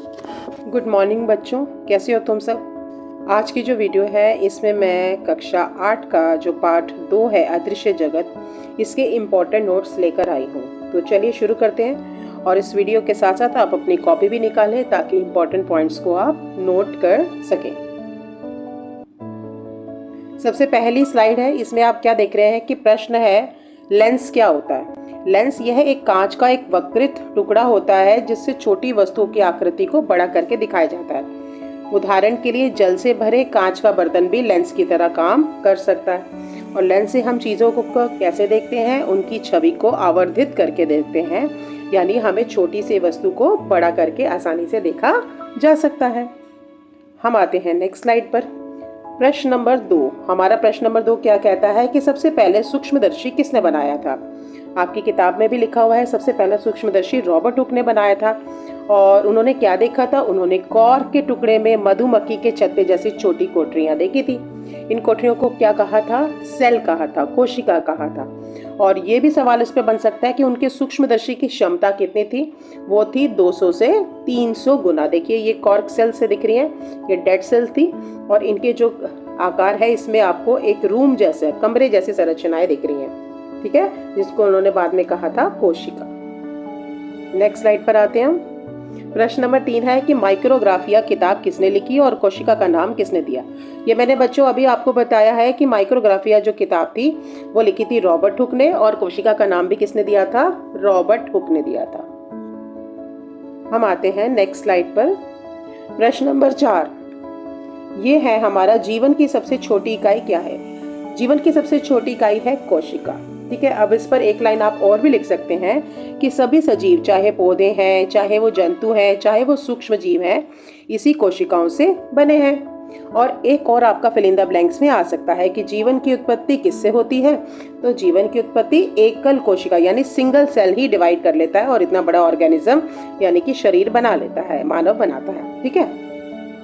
Good morning बच्चों, कैसे हो तुम सब। आज की जो वीडियो है इसमें मैं कक्षा 8 का जो पार्ट 2 है अदृश्य जगत, इसके इम्पोर्टेंट नोट्स लेकर आई हूँ। तो चलिए शुरू करते हैं और इस वीडियो के साथ साथ आप अपनी कॉपी भी निकालें ताकि इम्पोर्टेंट पॉइंट्स को आप नोट कर सकें। सबसे पहली स्लाइड है, इसमें आप क्या देख रहे हैं कि प्रश्न है लेंस क्या होता है। लेंस यह एक कांच का एक वक्रित टुकड़ा होता है जिससे छोटी वस्तुओं की आकृति को बड़ा करके दिखाया जाता है। उदाहरण के लिए जल से भरे कांच का बर्तन भी लेंस की तरह काम कर सकता है। और लेंस से हम चीज़ों को कैसे देखते हैं, उनकी छवि को आवर्धित करके देखते हैं, यानी हमें छोटी सी वस्तु को बड़ा करके आसानी से देखा जा सकता है। हम आते हैं नेक्स्ट स्लाइड पर। प्रश्न नंबर 2। हमारा प्रश्न नंबर 2 क्या कहता है कि सबसे पहले सूक्ष्मदर्शी किसने बनाया था। आपकी किताब में भी लिखा हुआ है सबसे पहला सूक्ष्मदर्शी रॉबर्ट हुक ने बनाया था। और उन्होंने क्या देखा था, उन्होंने कॉर्क के टुकड़े में मधुमक्खी के छत्ते जैसी छोटी कोठरियां देखी थी। इन कोठरियों को क्या कहा था, सेल कहा था, कोशिका कहा था। और ये भी सवाल इस पर बन सकता है कि उनके सूक्ष्मदर्शी की क्षमता कितनी थी, वो थी 200 से 300 गुना। देखिए ये कॉर्क सेल से दिख रही है, ये डेड सेल थी और इनके जो आकार है इसमें आपको एक रूम जैसे, कमरे जैसी संरचनाएं दिख रही हैं, ठीक है, जिसको उन्होंने बाद में कहा था कोशिका। नेक्स्ट स्लाइड पर आते हैं हम। प्रश्न नंबर 3 है कि माइक्रोग्राफिया किताब किसने लिखी और कोशिका का नाम किसने दिया। ये मैंने बच्चों अभी आपको बताया है कि माइक्रोग्राफिया जो किताब थी वो लिखी थी रॉबर्ट हुक ने और कोशिका का नाम भी किसने दिया था, रॉबर्ट हुक ने दिया था। हम आते हैं नेक्स्ट स्लाइड पर। प्रश्न नंबर 4 ये है हमारा जीवन की सबसे छोटी इकाई क्या है। जीवन की सबसे छोटी इकाई है कोशिका, ठीक है। अब इस पर एक लाइन आप और भी लिख सकते हैं कि सभी सजीव, चाहे पौधे हैं, चाहे वो जंतु हैं, चाहे वो सूक्ष्म जीव हैं, इसी कोशिकाओं से बने हैं। और एक और आपका फिल इन द ब्लैंक्स में आ सकता है कि जीवन की उत्पत्ति किससे होती है। तो जीवन की उत्पत्ति एकल कोशिका यानी सिंगल सेल ही डिवाइड कर लेता है और इतना बड़ा ऑर्गेनिज्म यानी कि शरीर बना लेता है, मानव बनाता है, ठीक है,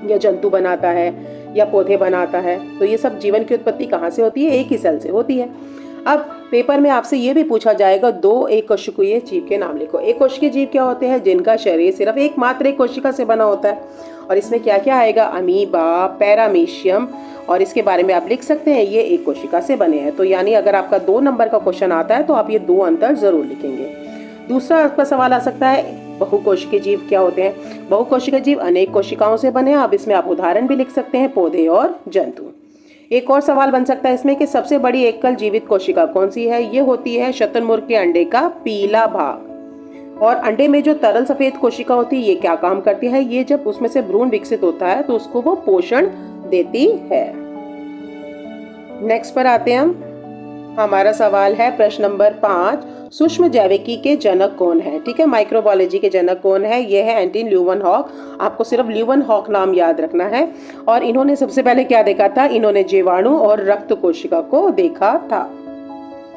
या जंतु बनाता है या पौधे बनाता है। तो ये सब जीवन की उत्पत्ति कहाँ से होती है, एक ही सेल से होती है। अब पेपर में आपसे ये भी पूछा जाएगा 2 एक कोशिकीय जीव के नाम लिखो। एक कोशिकीय जीव क्या होते हैं, जिनका शरीर सिर्फ एकमात्र एक कोशिका से बना होता है। और इसमें क्या क्या आएगा, अमीबा, पैरामीशियम, और इसके बारे में आप लिख सकते हैं ये एक कोशिका से बने हैं। तो यानी अगर आपका 2 नंबर का क्वेश्चन आता है तो आप ये 2 अंतर जरूर लिखेंगे। दूसरा आपका सवाल आ सकता है बहुकोशिकीय जीव क्या होते हैं। बहुकोशिकीय जीव अनेक कोशिकाओं से बने हैं। अब इसमें आप उदाहरण भी लिख सकते हैं, पौधे और जंतु। एक और सवाल बन सकता है इसमें कि सबसे बड़ी एकल जीवित कोशिका कौन सी है। ये होती है शुतुरमुर्ग के अंडे का पीला भाग। और अंडे में जो तरल सफेद कोशिका होती है ये क्या काम करती है, ये जब उसमें से भ्रूण विकसित होता है तो उसको वो पोषण देती है। नेक्स्ट पर आते हैं हम। हमारा सवाल है प्रश्न नंबर 5, सूक्ष्म जैविकी के जनक कौन है, ठीक है। माइक्रोबायोलॉजी के जनक कौन है, ये है एंटन ल्यूवेनहॉक। आपको सिर्फ ल्यूवेनहॉक नाम याद रखना है। और इन्होंने सबसे पहले क्या देखा था, इन्होंने जीवाणु और रक्त कोशिका को देखा था।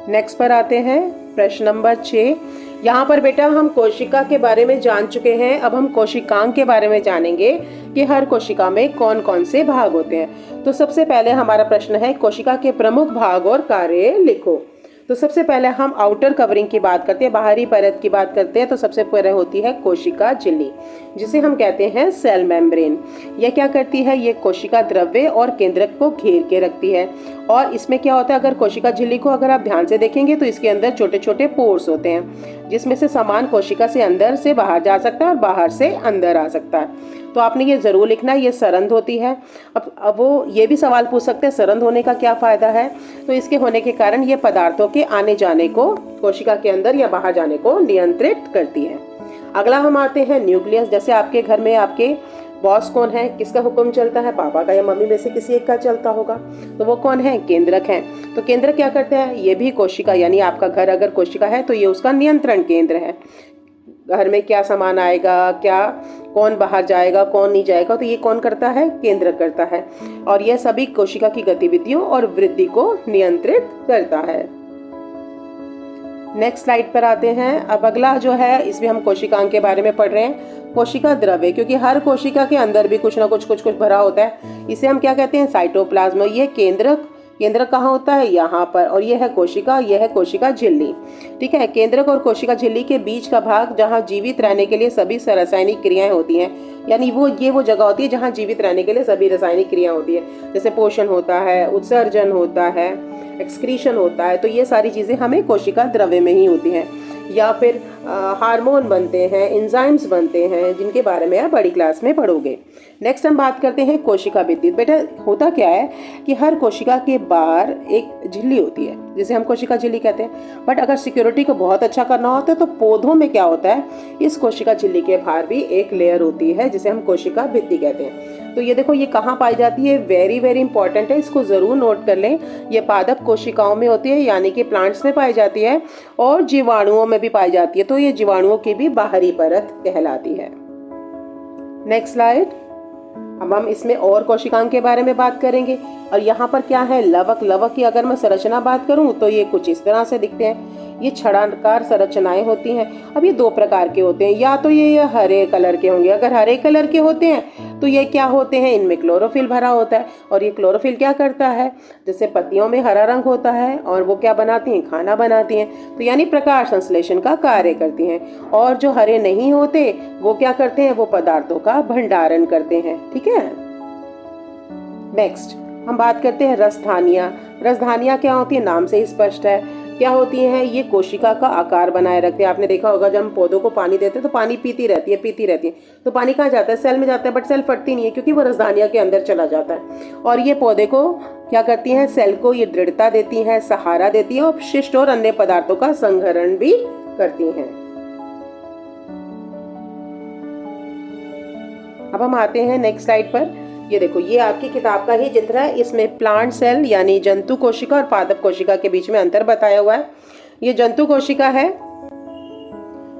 नेक्स्ट पर आते हैं प्रश्न नंबर 6। यहाँ पर बेटा हम कोशिका के बारे में जान चुके हैं, अब हम कोशिकांग के बारे में जानेंगे कि हर कोशिका में कौन कौन से भाग होते हैं। तो सबसे पहले हमारा प्रश्न है कोशिका के प्रमुख भाग और कार्य लिखो। तो सबसे पहले हम आउटर कवरिंग की बात करते हैं, बाहरी परत की बात करते हैं। तो सबसे पहले होती है कोशिका झिल्ली, जिसे हम कहते हैं सेल मेम्ब्रेन। यह क्या करती है, ये कोशिका द्रव्य और केंद्रक को घेर के रखती है। और इसमें क्या होता है, अगर कोशिका झिल्ली को अगर आप ध्यान से देखेंगे तो इसके अंदर छोटे छोटे पोर्स होते हैं, जिसमें से सामान कोशिका से अंदर से बाहर जा सकता है और बाहर से अंदर आ सकता है। तो आपने ये जरूर लिखना है, ये सरंध्र होती है। अब वो ये भी सवाल पूछ सकते हैं सरंध्र होने का क्या फायदा है। तो इसके होने के कारण ये पदार्थों के आने जाने को कोशिका के अंदर या बाहर जाने को नियंत्रित करती है। अगला हम आते हैं न्यूक्लियस। जैसे आपके घर में आपके बॉस कौन है, किसका हुक्म चलता है, पापा का या मम्मी में से किसी एक का चलता होगा। तो वो कौन है, केंद्रक है। तो केंद्रक क्या करते हैं, ये भी कोशिका, यानी आपका घर अगर कोशिका है तो ये उसका नियंत्रण केंद्र है। घर में क्या सामान आएगा, क्या कौन बाहर जाएगा, कौन नहीं जाएगा, तो ये कौन करता है, केंद्रक करता है। और यह सभी कोशिका की गतिविधियों और वृद्धि को नियंत्रित करता है। नेक्स्ट स्लाइड पर आते हैं। अब अगला जो है इसमें हम कोशिकांग के बारे में पढ़ रहे हैं, कोशिका द्रव्य, क्योंकि हर कोशिका के अंदर भी कुछ ना कुछ भरा होता है। इसे हम क्या कहते हैं, साइटोप्लाज्म। ये केंद्रक केंद्रक कहाँ होता है? यहाँ पर। और ये है कोशिका, यह है कोशिका झिल्ली। ठीक है, केंद्रक और कोशिका झिल्ली के बीच का भाग जहाँ जीवित रहने के लिए सभी रासायनिक क्रियाएं होती हैं, यानी वो जगह होती है जहाँ जीवित रहने के लिए सभी रासायनिक क्रिया होती है, जैसे पोषण होता है, उत्सर्जन होता है, एक्सक्रीशन होता है। तो ये सारी चीज़ें हमें कोशिका द्रव्य में ही होती हैं। या फिर हार्मोन बनते हैं, एंजाइम्स बनते हैं, जिनके बारे में आप बड़ी क्लास में पढ़ोगे। नेक्स्ट हम बात करते हैं कोशिका भित्ति। बेटा होता क्या है कि हर कोशिका के बाहर एक झिल्ली होती है, जिसे हम कोशिका झिल्ली कहते हैं। बट अगर सिक्योरिटी को बहुत अच्छा करना होता है तो पौधों में क्या होता है, इस कोशिका झिल्ली के बाहर भी एक लेयर होती है जिसे हम कोशिका भित्ति कहते हैं। तो ये देखो, ये कहाँ पाई जाती है? वेरी वेरी इंपॉर्टेंट है, इसको जरूर नोट कर लें। ये पादप कोशिकाओं में होती है, यानी कि प्लांट्स में पाई जाती है, और जीवाणुओं में भी पाई जाती है। तो ये जीवाणुओं की भी बाहरी परत कहलाती है। Next slide. अब हम इसमें और कोशिकाओं के बारे में बात करेंगे। और यहाँ पर क्या है? लवक। लवक की अगर मैं संरचना बात करूँ तो ये कुछ इस तरह से दिखते हैं। ये छड़ाकार संरचनाएं होती हैं। अब ये दो प्रकार के होते हैं, या तो ये हरे कलर के होंगे। अगर हरे कलर के होते हैं तो ये क्या होते हैं? इनमें क्लोरोफिल भरा होता है। और ये क्लोरोफिल क्या करता है? जैसे पत्तियों में हरा रंग होता है और वो क्या बनाती हैं? खाना बनाती हैं। तो यानी प्रकाश संश्लेषण का कार्य करती हैं। और जो हरे नहीं होते वो क्या करते हैं? वो पदार्थों का भंडारण करते हैं। ठीक है, नेक्स्ट हम बात करते हैं रसधानियाँ। रसधानियाँ क्या होती है? नाम से ही स्पष्ट है। क्या होती हैं? ये कोशिका का आकार बनाए रखते हैं। आपने देखा होगा जब हम पौधों को पानी देते हैं तो पानी पीती रहती है। तो पानी कहाँ जाता है? सेल में जाता है, बट सेल फटती नहीं है क्योंकि वो रसधानियाँ के अंदर चला जाता है। और ये पौधे को क्या करती हैं? सेल को ये दृढ़ता देती हैं, सहारा देती है, और अपशिष्ट और अन्य पदार्थों का संहरण भी करती हैं। अब हम आते हैं नेक्स्ट स्लाइड पर। ये देखो, ये आपकी किताब का ही चित्र है। इसमें प्लांट सेल यानी जंतु कोशिका और पादप कोशिका के बीच में अंतर बताया हुआ है। ये जंतु कोशिका है,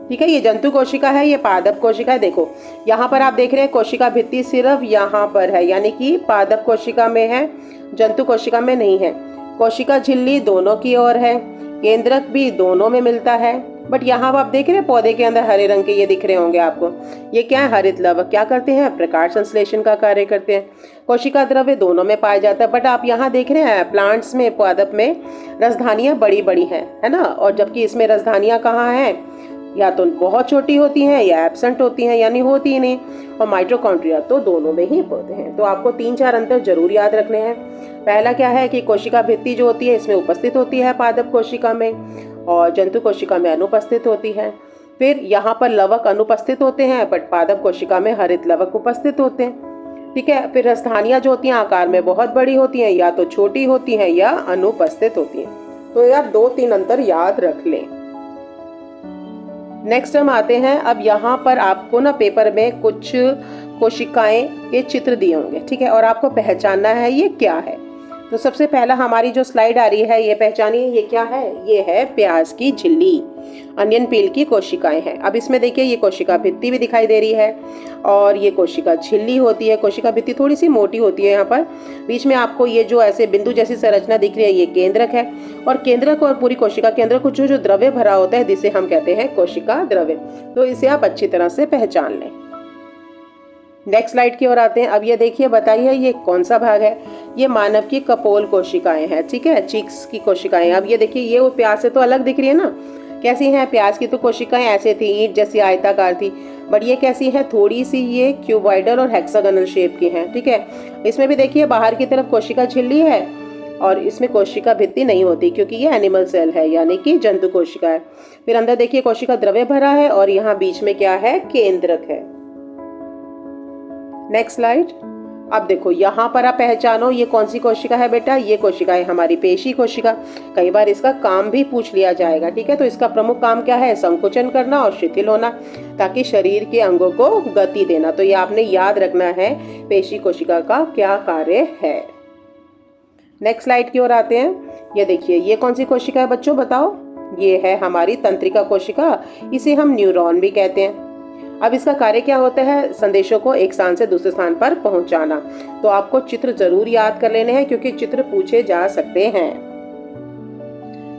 ठीक है, ये जंतु कोशिका है, ये पादप कोशिका है। देखो यहाँ पर आप देख रहे हैं कोशिका भित्ति सिर्फ यहाँ पर है, यानी कि पादप कोशिका में है, जंतु कोशिका में नहीं है। कोशिका झिल्ली दोनों की ओर है, केंद्रक भी दोनों में मिलता है। बट यहाँ आप देख रहे हैं पौधे के अंदर हरे रंग के ये दिख रहे होंगे आपको, ये क्या है? हरित लवक। क्या करते हैं? प्रकाश संश्लेषण का कार्य करते हैं। कोशिका द्रव्य दोनों में पाया जाता है। बट आप यहाँ देख रहे हैं प्लांट्स में, पादप में रसधानियाँ बड़ी बड़ी हैं, है ना। और जबकि इसमें रसधानियाँ कहाँ हैं? या तो बहुत छोटी होती हैं या एब्सेंट होती हैं, यानी होती ही नहीं। और माइटोकॉन्ड्रिया तो दोनों में ही होते हैं। तो आपको 3-4 अंतर जरूर याद रखने हैं। पहला क्या है कि कोशिका भित्ति जो होती है इसमें उपस्थित होती है पादप कोशिका में, और जंतु कोशिका में अनुपस्थित होती है। फिर यहाँ पर लवक अनुपस्थित होते हैं, बट पादप कोशिका में हरित लवक उपस्थित होते हैं। ठीक है, फिर रसधानियाँ जो होती हैं आकार में बहुत बड़ी होती हैं, या तो छोटी होती हैं या अनुपस्थित होती हैं। तो यार 2-3 अंतर याद रख लें। नेक्स्ट हम आते हैं। अब यहाँ पर आपको ना पेपर में कुछ कोशिकाएं के चित्र दिए होंगे, ठीक है, और आपको पहचानना है ये क्या है। तो सबसे पहला हमारी जो स्लाइड आ रही है ये पहचानिए, ये क्या है? ये है प्याज की झिल्ली, अनियन पील की कोशिकाएं हैं। अब इसमें देखिए ये कोशिका भित्ति भी दिखाई दे रही है, और ये कोशिका झिल्ली होती है। कोशिका भित्ति थोड़ी सी मोटी होती है। यहाँ पर बीच में आपको ये जो ऐसे बिंदु जैसी संरचना दिख रही है, ये केंद्रक है। और केंद्रक और पूरी कोशिका के अंदर कुछ जो द्रव्य भरा होता है जिसे हम कहते हैं कोशिका द्रव्य। तो इसे आप अच्छी तरह से पहचान लें। नेक्स्ट स्लाइड की ओर आते हैं। अब ये देखिए, बताइए ये कौन सा भाग है? ये मानव की कपोल कोशिकाएं हैं, ठीक है, चीक्स की कोशिकाएं। अब ये देखिए, ये वो प्याज से तो अलग दिख रही है ना। कैसी हैं? प्याज की तो कोशिकाएं ऐसे थी, ईंट जैसी आयताकार थी, बट ये कैसी है? थोड़ी सी ये क्यूबॉइडल और हेक्सागोनल शेप की हैं, ठीक है। इसमें भी देखिए बाहर की तरफ कोशिका झिल्ली है, और इसमें कोशिका भित्ति नहीं होती क्योंकि ये एनिमल सेल है, यानी कि जंतु कोशिका है। फिर अंदर देखिए कोशिका द्रव्य भरा है, और यहाँ बीच में क्या है? केंद्रक है। Next slide. अब देखो यहाँ पर आप पहचानो ये कौन सी कोशिका है बेटा? ये कोशिका है हमारी पेशी कोशिका। कई बार इसका काम भी पूछ लिया जाएगा, ठीक है। तो इसका प्रमुख काम क्या है? संकुचन करना और शिथिल होना, ताकि शरीर के अंगों को गति देना। तो ये आपने याद रखना है पेशी कोशिका का क्या कार्य है। नेक्स्ट स्लाइड की ओर आते हैं। ये देखिए, ये कौन सी कोशिका है बच्चों, बताओ? ये है हमारी तंत्रिका कोशिका, इसे हम न्यूरॉन भी कहते हैं। अब इसका कार्य क्या होता है? संदेशों को एक स्थान से दूसरे स्थान पर पहुंचाना। तो आपको चित्र जरूर याद कर लेने हैं क्योंकि चित्र पूछे जा सकते हैं।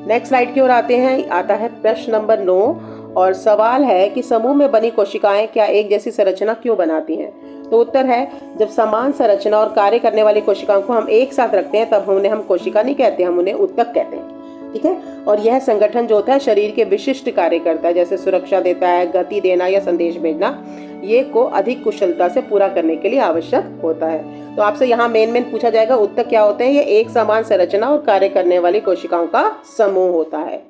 नेक्स्ट स्लाइड की ओर आते हैं। आता है प्रश्न नंबर 9, और सवाल है कि समूह में बनी कोशिकाएं क्या एक जैसी संरचना क्यों बनाती हैं? तो उत्तर है, जब समान संरचना और कार्य करने वाली कोशिकाओं को हम एक साथ रखते हैं तब उन्हें हम कोशिका नहीं कहते, हम उन्हें ऊतक कहते हैं। ठीक है, और यह संगठन जो होता है शरीर के विशिष्ट कार्य करता है, जैसे सुरक्षा देता है, गति देना या संदेश भेजना, ये को अधिक कुशलता से पूरा करने के लिए आवश्यक होता है। तो आपसे यहाँ मेन पूछा जाएगा ऊतक क्या होते हैं? ये एक समान संरचना और कार्य करने वाली कोशिकाओं का समूह होता है।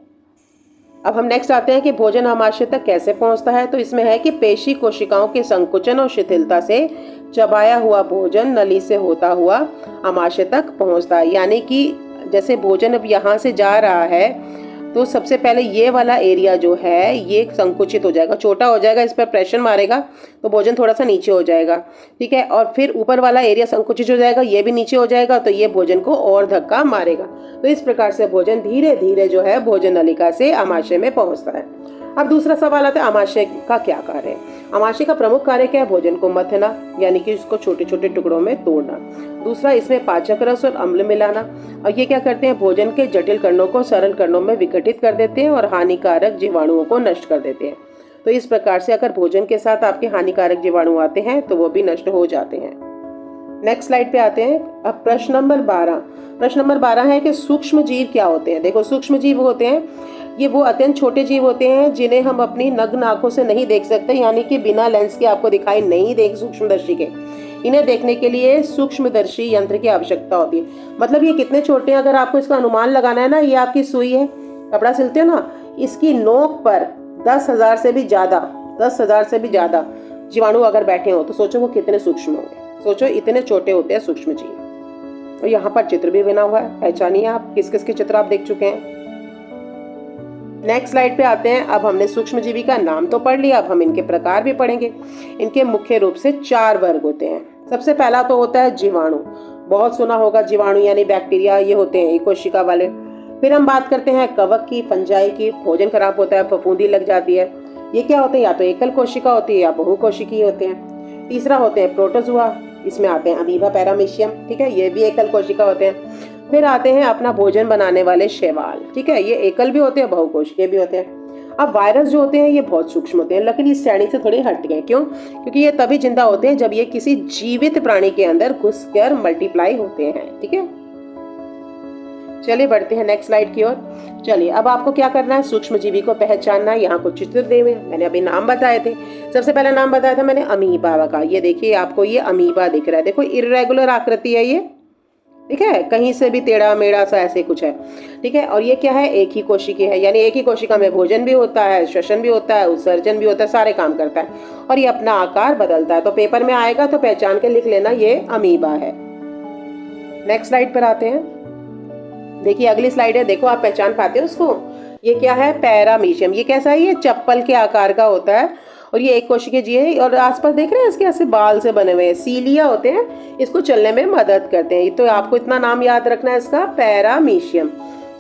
अब हम नेक्स्ट आते हैं कि भोजन आमाशय तक कैसे पहुंचता है। तो इसमें है कि पेशी कोशिकाओं के संकुचन और शिथिलता से चबाया हुआ भोजन नली से होता हुआ आमाशय तक पहुंचता है। यानी कि जैसे भोजन अब यहाँ से जा रहा है तो सबसे पहले ये वाला एरिया जो है ये संकुचित हो जाएगा, छोटा हो जाएगा, इस पर प्रेशर मारेगा तो भोजन थोड़ा सा नीचे हो जाएगा। ठीक है, और फिर ऊपर वाला एरिया संकुचित हो जाएगा, ये भी नीचे हो जाएगा, तो ये भोजन को और धक्का मारेगा। तो इस प्रकार से भोजन धीरे धीरे जो है भोजन नलिका से आमाशय में पहुंचता है। अब दूसरा सवाल आता है आमाशय का क्या कार्य है? आमाशय का प्रमुख कार्य क्या है? भोजन को मथना, यानी कि उसको छोटे छोटे टुकड़ों में तोड़ना। दूसरा, इसमें पाचक रस और अम्ल मिलाना, और ये क्या करते हैं? भोजन के जटिल कणों को सरल कणों में विघटित कर देते हैं और हानिकारक जीवाणुओं को नष्ट कर देते हैं। तो इस प्रकार से अगर भोजन के साथ आपके हानिकारक जीवाणु आते हैं तो वो भी नष्ट हो जाते हैं। नेक्स्ट स्लाइड पे आते हैं। अब प्रश्न नंबर 12। प्रश्न नंबर 12 है कि सूक्ष्म जीव क्या होते हैं? देखो, सूक्ष्म जीव होते हैं ये वो अत्यंत छोटे जीव होते हैं जिन्हें हम अपनी नग्न आंखों से नहीं देख सकते, यानी कि बिना लेंस के आपको दिखाई नहीं देंगे सूक्ष्मदर्शी के। इन्हें देखने के लिए सूक्ष्मदर्शी यंत्र की आवश्यकता होती है। मतलब ये कितने छोटे हैं, अगर आपको इसका अनुमान लगाना है ना, ये आपकी सुई है, कपड़ा सिलते हो ना, इसकी नोक पर 10,000 से भी ज्यादा जीवाणु अगर बैठे हो तो सोचो वो कितने सूक्ष्म होंगे। सोचो इतने छोटे होते हैं सूक्ष्म जीव। और यहाँ पर चित्र भी बना हुआ है, पहचानिए आप किस किस के चित्र आप देख चुके हैं। नेक्स्ट स्लाइड पे आते हैं। अब हमने सूक्ष्मजीवी का नाम तो पढ़ लिया, अब हम इनके प्रकार भी पढ़ेंगे। इनके मुख्य रूप से 4 वर्ग होते हैं। सबसे पहला तो होता है जीवाणु। बहुत सुना होगा जीवाणु यानी बैक्टीरिया, ये होते हैं एक कोशिका वाले। फिर हम बात करते हैं कवक की, फंजाई की। भोजन खराब होता है, फफूंदी लग जाती है, ये क्या होते हैं? या तो एकल कोशिका होती है या बहुकोशिकीय होते हैं। तीसरा होते हैं प्रोटोजुआ, इसमें आते हैं अमीबा, पैरामीशियम, ठीक है, ये भी एकल कोशिका होते हैं। फिर आते हैं अपना भोजन बनाने वाले शैवाल, ठीक है, ये एकल भी होते हैं, बहुकोशिकीय भी होते हैं। अब वायरस जो होते हैं ये बहुत सूक्ष्म होते हैं, लेकिन इस श्रेणी से थोड़े हट गए। क्यों? क्योंकि ये तभी जिंदा होते हैं जब ये किसी जीवित प्राणी के अंदर घुसकर मल्टीप्लाई होते हैं। ठीक है, चलिए बढ़ते हैं नेक्स्ट स्लाइड की ओर। चलिए, अब आपको क्या करना है? सूक्ष्मजीवी को पहचानना है। यहाँ कुछ चित्र दिए हुए हैं, मैंने अभी नाम बताए थे। सबसे पहला नाम बताया था मैंने अमीबा का। ये देखिए, आपको ये अमीबा दिख रहा है, देखो इर्रेगुलर आकृति है ये, ठीक है, कहीं से भी टेढ़ा मेढ़ा सा ऐसे कुछ है। ठीक है, और ये क्या है? एक ही कोशिका है, यानी एक ही कोशिका में भोजन भी होता है, श्वसन भी होता है, उत्सर्जन भी होता है, सारे काम करता है, और ये अपना आकार बदलता है। तो पेपर में आएगा तो पहचान के लिख लेना, ये अमीबा है। नेक्स्ट स्लाइड पर आते हैं। देखिए अगली स्लाइड है, देखो आप पहचान पाते हो उसको? ये क्या है? पैरामीशियम। ये कैसा है? ये चप्पल के आकार का होता है, और ये एक कोशिकीय जीव है, और आसपास देख रहे हैं इसके ऐसे बाल से बने हुए हैं, सीलिया होते हैं, इसको चलने में मदद करते हैं। तो आपको इतना नाम याद रखना है इसका, पैरामीशियम।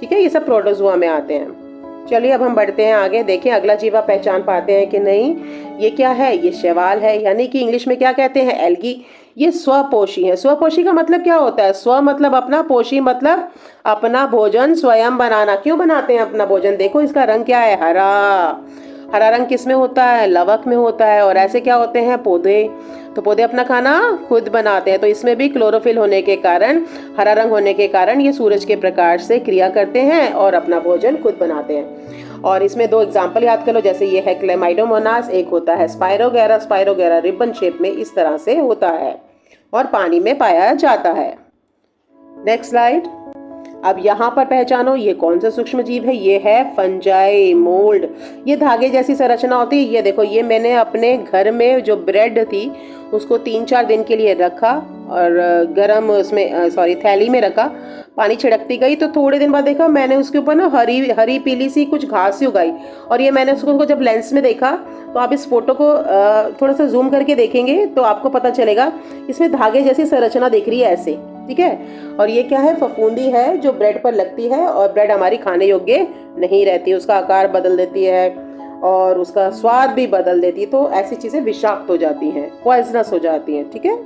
ठीक है, ये सब प्रोटोजुआ में आते हैं। चलिए अब हम बढ़ते हैं आगे। देखें अगला जीव आप पहचान पाते हैं कि नहीं? ये क्या है? ये शैवाल है, यानी कि इंग्लिश में क्या कहते हैं? एल्गी। ये स्वपोषी है। स्वपोषी का मतलब क्या होता है? स्व मतलब अपना, पोषी मतलब अपना भोजन स्वयं बनाना। क्यों बनाते हैं अपना भोजन? देखो इसका रंग क्या है? हरा। हरा रंग किस में होता है? लवक में होता है। और ऐसे क्या होते हैं? पौधे। तो पौधे अपना खाना खुद बनाते हैं, तो इसमें भी क्लोरोफिल होने के कारण, हरा रंग होने के कारण ये सूरज के प्रकाश से क्रिया करते हैं और अपना भोजन खुद बनाते हैं। और इसमें 2 एग्जाम्पल याद कर लो, जैसे ये है क्लेमाइडोमोनास, एक होता है स्पाइरोगैरा। स्पाइरोगैरा रिबन शेप में इस तरह से होता है और पानी में पाया जाता है। Next slide. अब यहाँ पर पहचानो ये कौन सा सूक्ष्म जीव है? ये है फंजाई, मोल्ड। ये धागे जैसी संरचना होती है। ये देखो, ये मैंने अपने घर में जो ब्रेड थी उसको 3-4 दिन के लिए रखा और गरम उसमें थैली में रखा, पानी छिड़कती गई, तो थोड़े दिन बाद देखा मैंने उसके ऊपर ना हरी पीली सी कुछ घास सी उगाई। और ये मैंने उसको जब लेंस में देखा, तो आप इस फोटो को थोड़ा सा जूम करके देखेंगे तो आपको पता चलेगा, इसमें धागे जैसी संरचना दिख रही है ऐसे। ठीक है, और ये क्या है? फफूंदी है जो ब्रेड पर लगती है, और ब्रेड हमारी खाने योग्य नहीं रहती, उसका आकार बदल देती है और उसका स्वाद भी बदल देती है। तो ऐसी चीजें विषाक्त हो जाती हैं, पॉइजनस हो जाती हैं। ठीक है,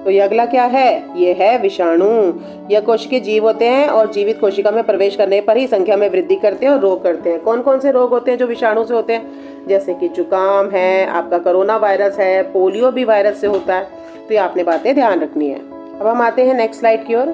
तो ये अगला क्या है, ये है विषाणु। यह कोशिकीय जीव होते हैं और जीवित कोशिका में प्रवेश करने पर ही संख्या में वृद्धि करते हैं और रोग करते हैं। कौन कौन से रोग होते हैं जो विषाणु से होते हैं, जैसे कि जुकाम है, आपका कोरोना वायरस है, पोलियो भी वायरस से होता है। तो ये आपने बातें ध्यान रखनी है। अब हम आते हैं नेक्स्ट स्लाइड की ओर।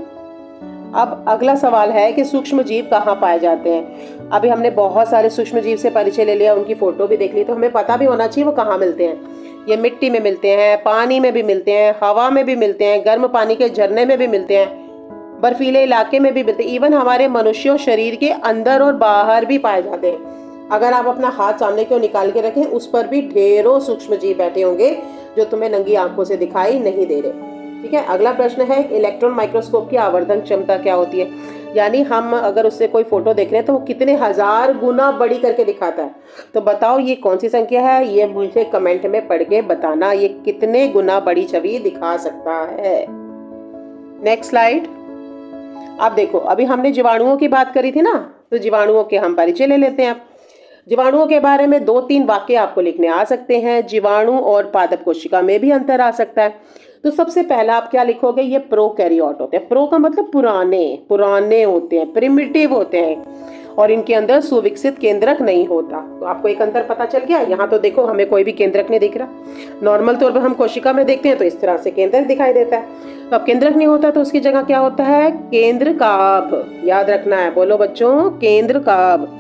अब अगला सवाल है कि सूक्ष्म जीव कहाँ पाए जाते हैं। अभी हमने बहुत सारे सूक्ष्म जीव से परिचय ले लिया, उनकी फोटो भी देख ली, तो हमें पता भी होना चाहिए वो कहाँ मिलते हैं। ये मिट्टी में मिलते हैं, पानी में भी मिलते हैं, हवा में भी मिलते हैं, गर्म पानी के झरने में भी मिलते हैं, बर्फीले इलाके में भी मिलते हैं, इवन हमारे मनुष्यों शरीर के अंदर और बाहर भी पाए जाते हैं। अगर आप अपना हाथ सामने की ओर निकाल के रखें, उस पर भी ढेरों सूक्ष्म जीव बैठे होंगे जो तुम्हें नंगी आंखों से दिखाई नहीं दे रहे। ठीक है, अगला प्रश्न है इलेक्ट्रॉन माइक्रोस्कोप की आवर्धन क्षमता क्या होती है, यानी हम अगर उससे कोई फोटो देख रहे हैं तो वो कितने हजार गुना बड़ी करके दिखाता है। तो बताओ ये कौन सी संख्या है, ये मुझे कमेंट में पढ़ के बताना, ये कितने गुना बड़ी छवि दिखा सकता है। Next slide. अब देखो, अभी हमने जीवाणुओं की बात करी थी ना, तो जीवाणुओं के हम परिचय ले लेते हैं। अब जीवाणुओं के बारे में 2-3 वाक्य आपको लिखने आ सकते हैं। जीवाणु और पादप कोशिका में भी अंतर आ सकता है। तो सबसे पहला आप क्या लिखोगे, ये प्रोकैरियोट होते हैं। प्रो का मतलब पुराने होते हैं, प्रिमिटिव होते हैं और इनके अंदर सुविकसित केंद्रक नहीं होता। तो आपको एक अंतर पता चल गया। यहाँ तो देखो हमें कोई भी केंद्रक नहीं दिख रहा। नॉर्मल तौर पर हम कोशिका में देखते हैं तो इस तरह से केंद्रक दिखाई देता है। तो अब केंद्रक नहीं होता तो उसकी जगह क्या होता है, केंद्रकाभ। याद रखना है, बोलो बच्चों, केंद्रकाभ।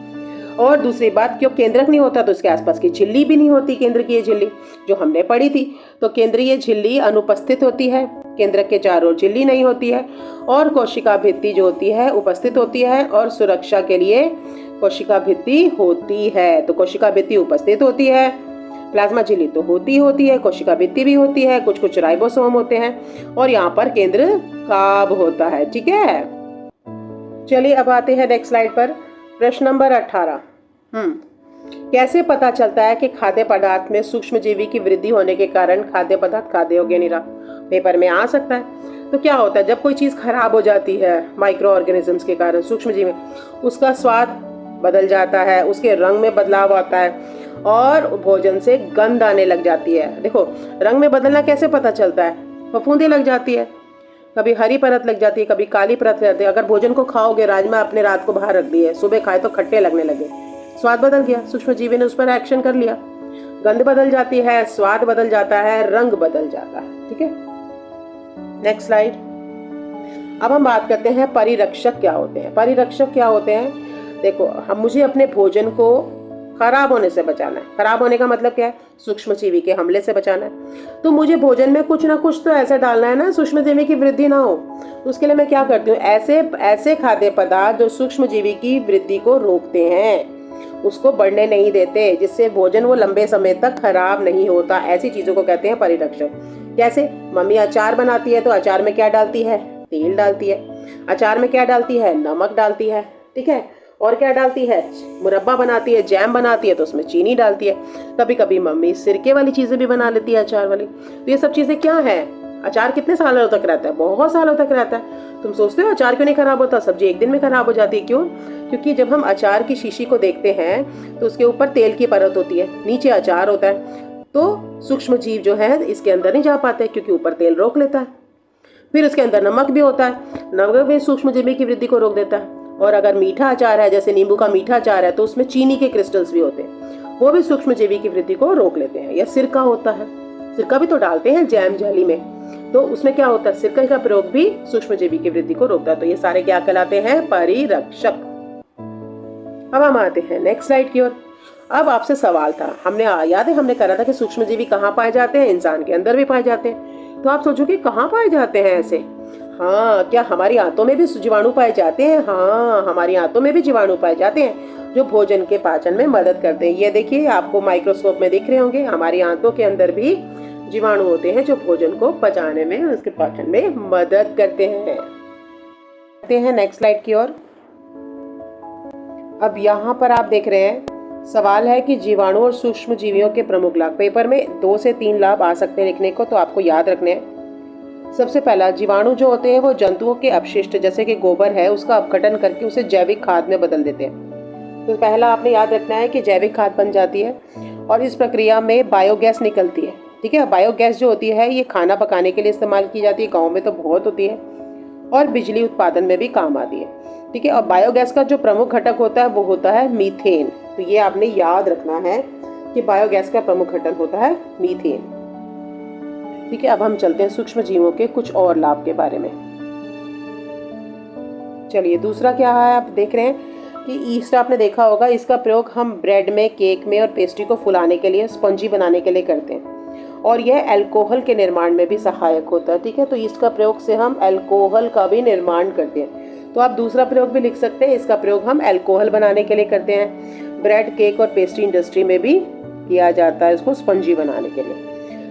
और दूसरी बात, क्यों केंद्रक नहीं होता तो उसके आसपास की झिल्ली भी नहीं होती, केंद्रकीय झिल्ली जो हमने पढ़ी थी। तो केंद्रीय झिल्ली अनुपस्थित होती है, केंद्रक के चारों ओर झिल्ली नहीं होती है, और कोशिका भित्ति जो होती है उपस्थित होती है, और सुरक्षा के लिए कोशिका भित्ति होती है। तो कोशिका भित्ति उपस्थित होती है, प्लाज्मा झिल्ली तो होती है, कोशिका भित्ति भी होती है, कुछ कुछ राइबोसोम होते हैं, और यहाँ पर केंद्रकाभ होता है। ठीक है, चलिए अब आते हैं नेक्स्ट स्लाइड पर। प्रश्न नंबर 18। कैसे पता चलता है कि खाद्य पदार्थ में सूक्ष्म जीवी की वृद्धि होने के कारण खाद्य पदार्थ खाद्य योग्य नहीं रहा। पेपर में आ सकता है। तो क्या होता है, जब कोई चीज खराब हो जाती है माइक्रो ऑर्गेनिजम्स के कारण, सूक्ष्म जीवी, उसका स्वाद बदल जाता है, उसके रंग में बदलाव आता है और भोजन से गंध आने लग जाती है। देखो, रंग में बदलना कैसे पता चलता है, फफूंदी लग जाती है, कभी हरी परत लग जाती है, कभी काली परत लग जाती है। अगर भोजन को खाओगे, राजमा अपने रात को बाहर रख दिए, सुबह खाए तो खट्टे लगने लगे, स्वाद बदल गया, सूक्ष्म जीवी ने उस पर एक्शन कर लिया, गंध बदल जाती है, स्वाद बदल जाता है, रंग बदल जाता है। ठीक है, नेक्स्ट स्लाइड। अब हम बात करते हैं परिरक्षक क्या होते हैं। परिरक्षक क्या होते हैं, देखो मुझे अपने भोजन को खराब होने से बचाना है। खराब होने का मतलब क्या है, सूक्ष्म जीवी के हमले से बचाना है। तो मुझे भोजन में कुछ ना कुछ तो ऐसा डालना है ना, सूक्ष्म जीवी की वृद्धि ना हो। तो उसके लिए मैं क्या करती हूँ, ऐसे खाद्य पदार्थ जो सूक्ष्म जीवी की वृद्धि को रोकते हैं, उसको बढ़ने नहीं देते, जिससे भोजन वो लंबे समय तक खराब नहीं होता। ऐसी चीजों को कहते हैं परिरक्षक। कैसे, मम्मी अचार बनाती है तो अचार में क्या डालती है, तेल डालती है। अचार में क्या डालती है, नमक डालती है। ठीक है, और क्या डालती है, मुरब्बा बनाती है, जैम बनाती है तो उसमें चीनी डालती है। कभी कभी मम्मी सिरके वाली चीजें भी बना लेती है, अचार वाली। तो ये सब चीजें क्या है, अचार कितने सालों तक रहता है, बहुत सालों तक रहता है। तुम सोचते हो अचार क्यों नहीं खराब होता, सब्जी एक दिन में खराब हो जाती है। क्यों, क्योंकि जब हम अचार की शीशी को देखते हैं तो उसके ऊपर तेल की परत होती है, नीचे अचार होता है। तो सूक्ष्म जीव जो है इसके अंदर नहीं जा पाते क्योंकि ऊपर तेल रोक लेता है। फिर उसके अंदर नमक भी होता है, नमक भी सूक्ष्म जीवी की वृद्धि को रोक देता है। और अगर मीठा अचार है, जैसे नींबू का मीठा अचार है, तो उसमें चीनी के क्रिस्टल्स भी होते हैं, वो भी सूक्ष्म जीवी की वृद्धि को रोक लेते हैं। या सिरका होता है, सिरका भी तो डालते हैं जैम जेली में, तो उसमें क्या होता है, सिरका का प्रयोग भी सूक्ष्म जीवी की वृद्धि को रोकता है। तो ये सारे क्या कहलाते हैं, परिरक्षक। अब हम आते हैं नेक्स्ट स्लाइड की ओर। अब आपसे सवाल था, हमने याद है हमने करा था कि सूक्ष्म जीवी कहाँ पाए जाते हैं, इंसान के अंदर भी पाए जाते हैं। तो आप सोचोगे कहाँ पाए जाते हैं ऐसे। हाँ, क्या हमारी आंतों में भी जीवाणु पाए जाते हैं। हाँ, हमारी आंतों में भी जीवाणु पाए जाते हैं जो भोजन के पाचन में मदद करते हैं। ये देखिए, आपको माइक्रोस्कोप में दिख रहे होंगे, हमारी आंतों के अंदर भी जीवाणु होते हैं जो भोजन को पचाने में, उसके पाचन में मदद करते हैं। नेक्स्ट स्लाइड की ओर। अब यहाँ पर आप देख रहे हैं, सवाल है कि जीवाणु और सूक्ष्म जीवियों के प्रमुख लाभ। पेपर में 2 से 3 लाभ आ सकते हैं लिखने को, तो आपको याद रखने हैं। सबसे पहला, जीवाणु जो होते हैं वो जंतुओं के अपशिष्ट जैसे कि गोबर है उसका अपघटन करके उसे जैविक खाद में बदल देते हैं। तो पहला आपने याद रखना है कि जैविक खाद बन जाती है और इस प्रक्रिया में बायोगैस निकलती है। ठीक है। बायोगैस जो होती है ये खाना पकाने के लिए इस्तेमाल की जाती है, गाँव में तो बहुत होती है, और बिजली उत्पादन में भी काम आती है। ठीक है। और बायोगैस का जो प्रमुख घटक होता है वो होता है मीथेन। तो ये आपने याद रखना है कि बायोगैस का प्रमुख घटक होता है मीथेन। ठीक है। अब हम चलते हैं सूक्ष्म जीवों के कुछ और लाभ के बारे में। चलिए, दूसरा क्या है, आप देख रहे हैं कि ईस्ट आपने देखा होगा, इसका प्रयोग हम ब्रेड में, केक में और पेस्ट्री को फुलाने के लिए, स्पंजी बनाने के लिए करते हैं, और यह अल्कोहल के निर्माण में भी सहायक होता है। ठीक है। तो इसका प्रयोग से हम अल्कोहल का भी निर्माण करते हैं। तो आप दूसरा प्रयोग भी लिख सकते हैं, इसका प्रयोग हम अल्कोहल बनाने के लिए करते हैं। ब्रेड, केक और पेस्ट्री इंडस्ट्री में भी किया जाता है, इसको स्पंजी बनाने के लिए।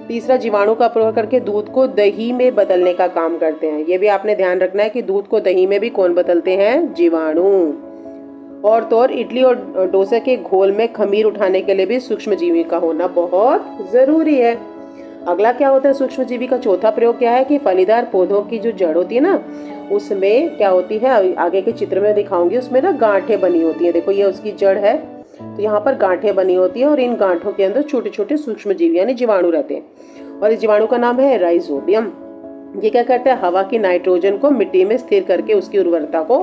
तीसरा, जीवाणु का प्रयोग करके दूध को दही में बदलने का काम करते हैं। ये भी आपने ध्यान रखना है कि दूध को दही में भी कौन बदलते हैं, जीवाणु। और तो और इडली और डोसे के घोल में खमीर उठाने के लिए भी सूक्ष्मजीवी का होना बहुत जरूरी है। अगला क्या होता है सूक्ष्मजीवी का चौथा प्रयोग क्या है कि फलीदार पौधों की जो जड़ होती है ना, उसमें क्या होती है, आगे के चित्र में दिखाऊंगी, उसमें ना गांठें बनी होती है। देखो ये उसकी जड़ है, तो यहाँ पर गांठें बनी होती है और इन गांठों के अंदर छोटे छोटे सूक्ष्मजीवी यानी जीवाणु रहते हैं, और इस जीवाणु का नाम है राइजोबियम। ये क्या करता है, हवा की नाइट्रोजन को मिट्टी में स्थिर करके उसकी उर्वरता को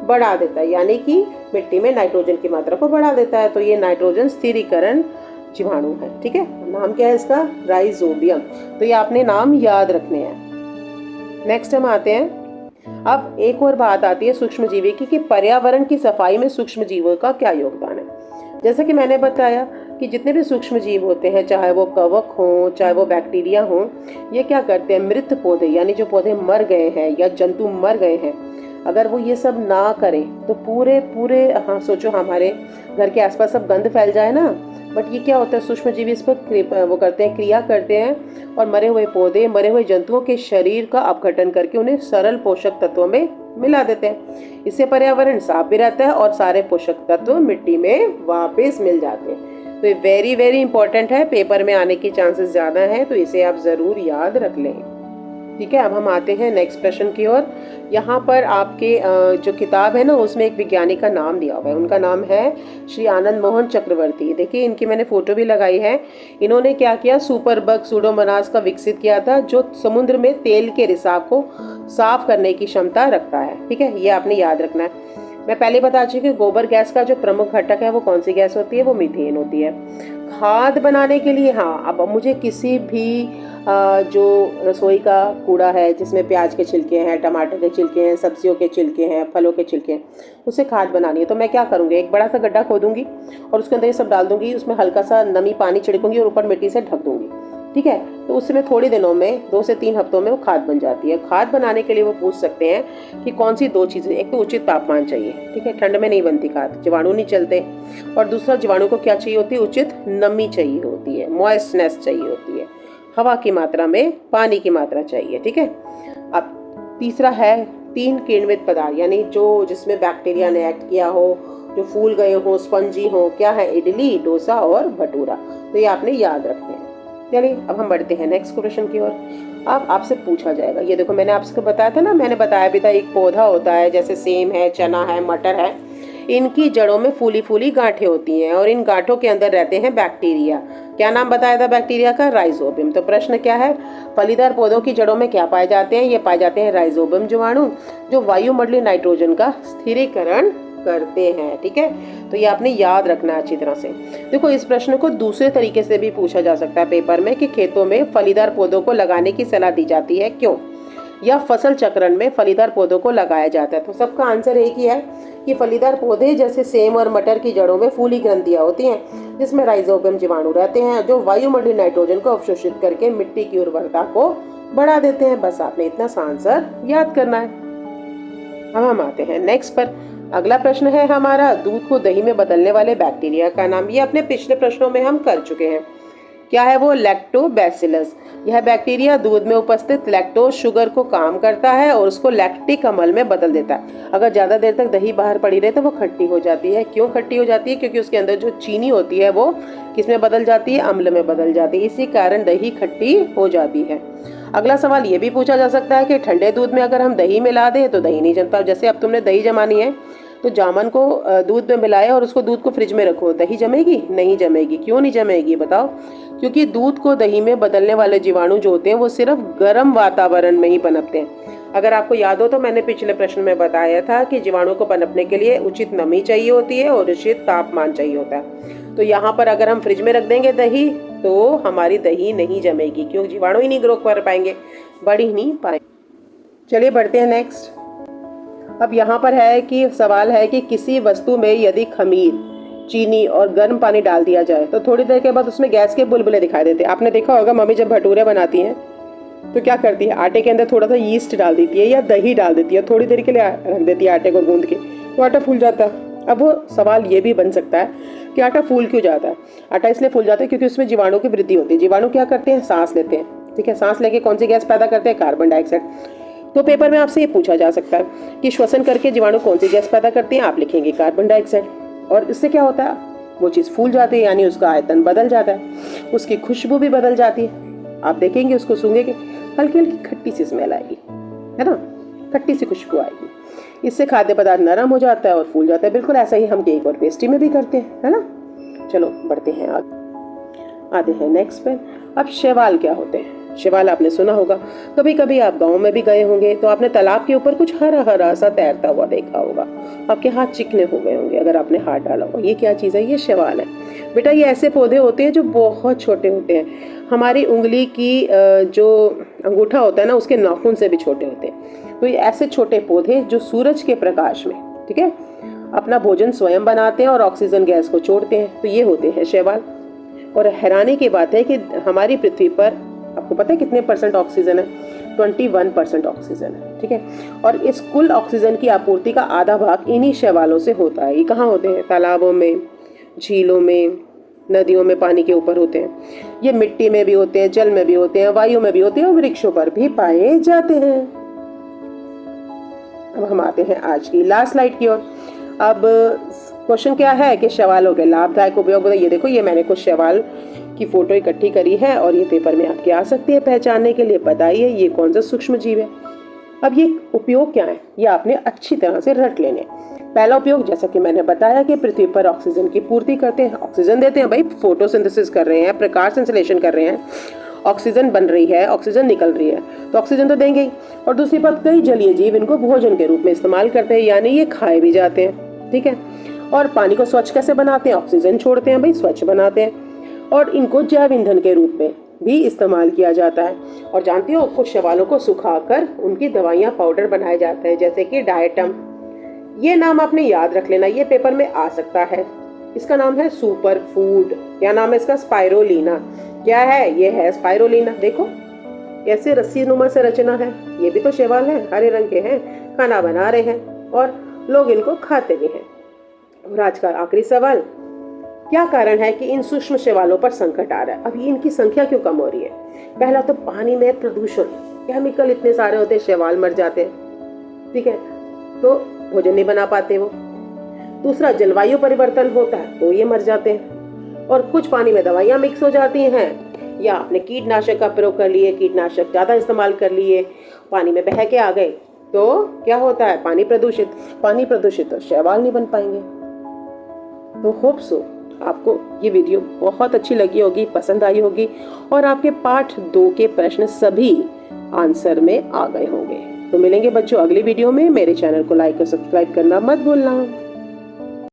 बढ़ा देता है, यानी कि मिट्टी में नाइट्रोजन की मात्रा को बढ़ा देता है। तो ये नाइट्रोजन स्थिरीकरण जीवाणु है। ठीक है। नाम क्या है इसका, राइजोबियम। तो ये आपने नाम याद रखने हैं। नेक्स्ट हम आते हैं, अब एक और बात आती है सूक्ष्मजीवी की कि पर्यावरण की सफाई में सूक्ष्मजीवों का क्या योगदान है। जैसे कि मैंने बताया कि जितने भी सूक्ष्मजीव होते हैं, चाहे वो कवक हों, चाहे वो बैक्टीरिया हों, ये क्या करते हैं, मृत पौधे यानी जो पौधे मर गए हैं या जंतु मर गए हैं, अगर वो ये सब ना करें तो पूरे हाँ सोचो हमारे घर के आसपास सब गंद फैल जाए ना, बट ये क्या होता है, सूक्ष्मजीवी इस पर वो करते हैं, क्रिया करते हैं, और मरे हुए पौधे, मरे हुए जंतुओं के शरीर का अपघटन करके उन्हें सरल पोषक तत्वों में मिला देते हैं। इससे पर्यावरण साफ भी रहता है और सारे पोषक तत्व मिट्टी में वापस मिल जाते हैं। तो ये वेरी वेरी इंपॉर्टेंट है, पेपर में आने की चांसेस ज़्यादा है, तो इसे आप ज़रूर याद रख लें। ठीक है। अब हम आते हैं नेक्स्ट प्रश्न की ओर। यहाँ पर आपके जो किताब है ना, उसमें एक विज्ञानी का नाम दिया हुआ है, उनका नाम है श्री आनंद मोहन चक्रवर्ती। देखिए इनकी मैंने फोटो भी लगाई है। इन्होंने क्या किया, सुपरबग सूडोमोनास का विकसित किया था, जो समुद्र में तेल के रिसाव को साफ करने की क्षमता रखता है। ठीक है, ये आपने याद रखना है। मैं पहले बता चुकी कि गोबर गैस का जो प्रमुख घटक है वो कौन सी गैस होती है, वो मीथेन होती है। खाद बनाने के लिए, हाँ, अब मुझे किसी भी जो रसोई का कूड़ा है जिसमें प्याज के छिलके हैं, टमाटर के छिलके हैं, सब्जियों के छिलके हैं, फलों के छिलके हैं, उससे खाद बनानी है, तो मैं क्या करूँगी, एक बड़ा सा गड्ढा खोदूंगी और उसके अंदर ये सब डाल दूंगी, उसमें हल्का सा नमी पानी छिड़कूंगी और ऊपर मिट्टी से ढक दूंगी। ठीक है, तो उसमें थोड़ी दिनों में 2 से 3 हफ्तों में वो खाद बन जाती है। खाद बनाने के लिए वो पूछ सकते हैं कि कौन सी 2 चीज़ें, एक तो उचित तापमान चाहिए, ठीक है, ठंड में नहीं बनती खाद, जीवाणु नहीं चलते, और दूसरा जीवाणु को क्या चाहिए होती है, उचित नमी चाहिए होती है, मॉइस्टनेस चाहिए होती है, हवा की मात्रा में पानी की मात्रा चाहिए। ठीक है। अब तीसरा है 3 किण्वित पदार्थ, यानी जो जिसमें बैक्टीरिया ने एक्ट किया हो, जो फूल गए हो, स्पंजी हो, क्या है, इडली, डोसा और भटूरा। तो ये आपने याद रखते हैं। चलिए अब हम बढ़ते हैं नेक्स्ट क्वेश्चन की ओर। अब आपसे पूछा जाएगा, ये देखो मैंने आपसे बताया था ना, मैंने बताया भी था, एक पौधा होता है जैसे सेम है, चना है, मटर है, इनकी जड़ों में फूली फूली गांठें होती हैं और इन गांठों के अंदर रहते हैं बैक्टीरिया। क्या नाम बताया था बैक्टीरिया का, राइजोबियम। तो प्रश्न क्या है, फलीदार पौधों की जड़ों में क्या पाए जाते हैं, ये पाए जाते हैं राइजोबियम जीवाणु, जो वायुमंडलीय नाइट्रोजन का स्थिरीकरण करते हैं। ठीक है, तो ये आपने याद रखना है अच्छी तरह से। देखो इस प्रश्न को दूसरे तरीके से भी पूछा जा सकता है पेपर में कि खेतों में फलीदार पौधों को लगाने की सलाह दी जाती है क्यों, या फसल चक्रण में फलीदार पौधों को लगाया जाता है। तो सबका आंसर एक ही है कि फलीदार पौधे जैसे सेम और मटर की जड़ों में फूली ग्रंथियां होती हैं जिसमें राइजोबियम जीवाणु रहते हैं, जो वायुमंडलीय नाइट्रोजन को अवशोषित करके मिट्टी की उर्वरता को बढ़ा देते हैं। बस आपने इतना सा आंसर याद करना है। अब हम आते हैं नेक्स्ट पर। अगला प्रश्न है हमारा, दूध को दही में बदलने वाले बैक्टीरिया का नाम। ये अपने पिछले प्रश्नों में हम कर चुके हैं। क्या है वो, लैक्टोबैसिलस। यह बैक्टीरिया दूध में उपस्थित लैक्टोज शुगर को काम करता है और उसको लैक्टिक अम्ल में बदल देता है। अगर ज़्यादा देर तक दही बाहर पड़ी रहे तो वो खट्टी हो जाती है। क्यों खट्टी हो जाती है, क्योंकि उसके अंदर जो चीनी होती है वो किस में बदल जाती है, अम्ल में बदल जाती है, इसी कारण दही खट्टी हो जाती है। अगला सवाल ये भी पूछा जा सकता है कि ठंडे दूध में अगर हम दही मिला दें तो दही नहीं जमता। जैसे अब तुमने दही जमानी है तो जामुन को दूध में मिलाएं और उसको दूध को फ्रिज में रखो, दही जमेगी? नहीं जमेगी। क्यों नहीं जमेगी बताओ? क्योंकि दूध को दही में बदलने वाले जीवाणु जो होते हैं वो सिर्फ गर्म वातावरण में ही पनपते हैं। अगर आपको याद हो तो मैंने पिछले प्रश्न में बताया था कि जीवाणु को पनपने के लिए उचित नमी चाहिए होती है और उचित तापमान चाहिए होता है। तो यहाँ पर अगर हम फ्रिज में रख देंगे दही तो हमारी दही नहीं जमेगी, क्योंकि जीवाणु ही नहीं ग्रो कर पाएंगे, बढ़ ही नहीं पाएंगे। चलिए बढ़ते हैं नेक्स्ट। अब यहाँ पर है कि सवाल है कि किसी वस्तु में यदि खमीर, चीनी और गर्म पानी डाल दिया जाए तो थोड़ी देर के बाद उसमें गैस के बुलबुले दिखाई देते हैं। आपने देखा होगा मम्मी जब भटूरे बनाती हैं तो क्या करती है, आटे के अंदर थोड़ा सा यीस्ट डाल देती है या दही डाल देती है, थोड़ी देर के लिए रख देती है आटे को गूंद के, तो आटा फूल जाता है। अब वो सवाल ये भी बन सकता है कि आटा फूल क्यों जाता है? आटा इसलिए फूल जाता है क्योंकि उसमें जीवाणु की वृद्धि होती है। जीवाणु क्या करते हैं? सांस लेते हैं, ठीक है। सांस लेके कौन सी गैस पैदा करते हैं? Carbon dioxide. तो पेपर में आपसे ये पूछा जा सकता है कि श्वसन करके जीवाणु कौन सी गैस पैदा करते हैं? आप लिखेंगे कार्बन डाइऑक्साइड। और इससे क्या होता है? वो चीज़ फूल जाती है, यानी उसका आयतन बदल जाता है, उसकी खुशबू भी बदल जाती है। आप देखेंगे उसको सूंघेंगे, हल्की हल्की खट्टी सी स्मेल आएगी, है ना, खट्टी सी खुशबू आएगी। इससे खाद्य पदार्थ नरम हो जाता है और फूल जाता है। बिल्कुल ऐसा ही हम केक और पेस्ट्री में भी करते हैं, है ना। चलो बढ़ते हैं आगे हैं नेक्स्ट पे। अब शैवाल क्या होते हैं? शैवाल आपने सुना होगा, कभी कभी आप गांव में भी गए होंगे तो आपने तालाब के ऊपर कुछ हरा हरा सा तैरता हुआ देखा होगा। आपके हाथ चिकने हो गए होंगे अगर आपने हाथ डाला होगा। ये क्या चीज़ है? ये शैवाल है बेटा। ये ऐसे पौधे होते हैं जो बहुत छोटे होते हैं, हमारी उंगली की जो अंगूठा होता है ना उसके नाखून से भी छोटे होते हैं। तो ये ऐसे छोटे पौधे जो सूरज के प्रकाश में, ठीक है, अपना भोजन स्वयं बनाते हैं और ऑक्सीजन गैस को छोड़ते हैं, तो ये होते हैं शैवाल। और हैरानी की बात है कि हमारी पृथ्वी पर आपको पता है कितने % ऑक्सीजन है? 21% ऑक्सीजन है, ठीक है। और इस कुल ऑक्सीजन की आपूर्ति का आधा भाग इन्हीं शैवालों से होता है। ये कहाँ होते हैं? तालाबों में, झीलों में, नदियों में पानी के ऊपर होते हैं। ये मिट्टी में भी होते हैं, जल में भी होते हैं, वायु में भी होते हैं और वृक्षों पर भी पाए जाते हैं। अब हम आते हैं आज की लास्ट स्लाइड की ओर। अब क्वेश्चन क्या है कि शैवालों के लाभदायक उपयोग बताइए। ये देखो, ये मैंने कुछ शैवाल की फोटो इकट्ठी करी है और ये पेपर में आपके आ सकती है पहचानने के लिए। बताइए ये कौन सा सूक्ष्म जीव है। अब ये उपयोग क्या है ये आपने अच्छी तरह से रट लेने। पहला उपयोग, जैसा कि मैंने बताया, कि पृथ्वी पर ऑक्सीजन की पूर्ति करते हैं, ऑक्सीजन देते हैं। भाई फोटोसिंथेसिस कर रहे हैं, प्रकाश संश्लेषण कर रहे हैं, ऑक्सीजन बन रही है, ऑक्सीजन निकल रही है, तो ऑक्सीजन तो देंगे ही। और दूसरी बात, कई जलीय जीव इनको भोजन के रूप में इस्तेमाल करते हैं, यानी ये खाए भी जाते हैं, ठीक है। और पानी को स्वच्छ कैसे बनाते हैं? ऑक्सीजन छोड़ते हैं, भाई स्वच्छ बनाते हैं। और इनको जैव ईंधन के रूप में भी इस्तेमाल किया जाता है। और जानते हो, कुछ शैवालों को सुखाकर उनकी दवाइयाँ पाउडर बनाए जाते हैं, जैसे कि डायटम। ये नाम आपने याद रख लेना, ये पेपर में आ सकता है। इसका नाम है सुपर फूड। क्या नाम है इसका? स्पाइरोलीना। क्या है? ये है स्पाइरोलीना। देखो ऐसे रस्सी नुमा से रचना है, ये भी तो शैवाल है, हरे रंग के हैं, खाना बना रहे हैं और लोग इनको खाते भी हैं। और आज का आखिरी सवाल, क्या कारण है कि इन सूक्ष्म शैवालों पर संकट आ रहा है? अभी इनकी संख्या क्यों कम हो रही है? पहला तो पानी में प्रदूषण, केमिकल इतने सारे होते हैं, शैवाल मर जाते हैं, ठीक है, तो भोजन नहीं बना पाते वो। दूसरा, जलवायु परिवर्तन होता है तो ये मर जाते हैं। और कुछ पानी में दवाइयाँ मिक्स हो जाती हैं, या आपने कीटनाशक का प्रयोग कर लिए, कीटनाशक ज़्यादा इस्तेमाल कर लिए, पानी में बह के आ गए, तो क्या होता है? पानी प्रदूषित तो शैवाल नहीं बन पाएंगे। तो होप सो आपको ये वीडियो बहुत अच्छी लगी होगी, पसंद आई होगी और आपके पाठ 2 के प्रश्न सभी आंसर में आ गए होंगे। तो मिलेंगे बच्चों अगली वीडियो में। मेरे चैनल को लाइक और सब्सक्राइब करना मत भूलना।